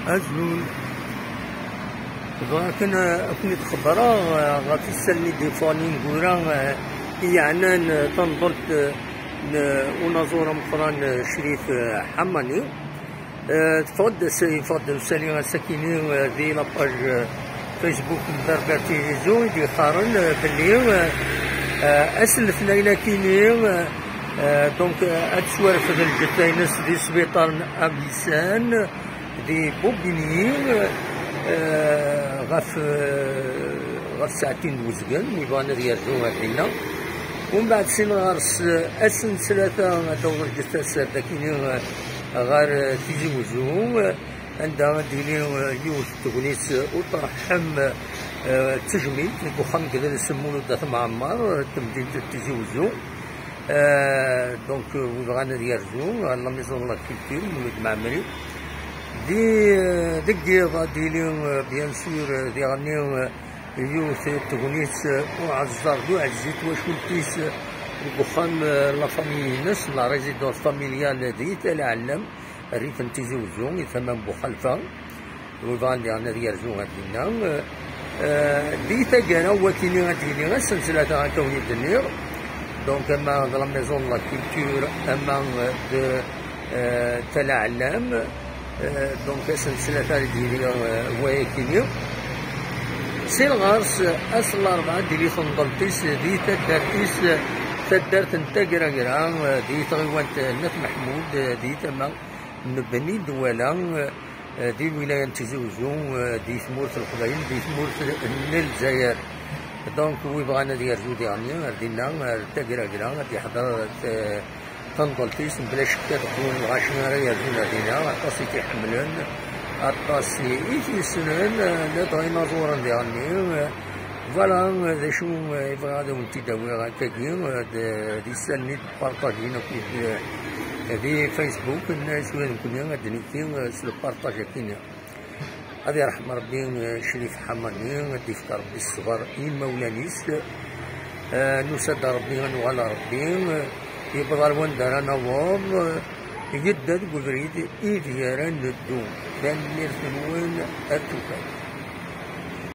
أزول لكن أكون تخبرا غاتي السنة دي فاني نقولا يعني تنظرت ونزور مقران شريف حماني تفضل سالي ساكنين ذي لاباج فيسبوك مدربة تيليزيون دي قارن باللي أسلف لينا كينين دونك أتسوار في الجتاينس دي سبيطار أبيسان دي بوبينيين غف ساعتين وزقن ويبغانا يرجعو هادينا ومن بعد سين غارس أسن ثلاثة دور الجتاس داكينين غار تيجي وزو عندها ديني يوث تغنيس وطرحم تجميل في بوخام كذا يسمونه داث معمر تمدين تيجي وزو دونك ويبغانا يرجعو لا ميزون لا كولتور مولود معمري دي غاديلي بيان سور دي غني يوث تغنيس وعزار دو عزيت واش ولتيس بوخام لا فامي ناس لا ريزيدونس فاميليال دي تالعلم ريت نتيجي وزون يثمن بوخلفة ويبغان انا يرجعو هادينا دي تاكانا وكيني غاديني غا السلسلة تاع كوني الدنيا دونك اما لا ميزون لا كولتور اما تالعلم دونك السلسلة تاع ديالي هوايا كينيا سي الغارس اصل الاربعة ديالي تنضلتيس دي تدارتيس تدارت نتا كرا دي تغيوانت نات محمود دي تما نبني دولا دي ولاية تيزي وزون دي ثمورة القبائل دي ثمورة الجزائر دونك ويبغانا يرجعو ديالنا ردينا تا كرا دي حضر تنضلتيس بلا شك تكون الغاشنا يرجعونا دينا عطاسي تيحملن عطاسي يتيسنن لا دايناصورا ديالني فوالا ذا شو يبغى هذا ونتي داوي هكاكي دي سالني بارطاجينا في فيسبوك الناس وين كنا غادي سلو بارطاج كينا هذه رحمة ربي شريف حماني غادي يفكر ربي الصغار مولانيس نسد ربي غنوغال ربي يبغى الوان دار نوار يجدد بغريد إيديارا ندو لان نيرث وين أتوكا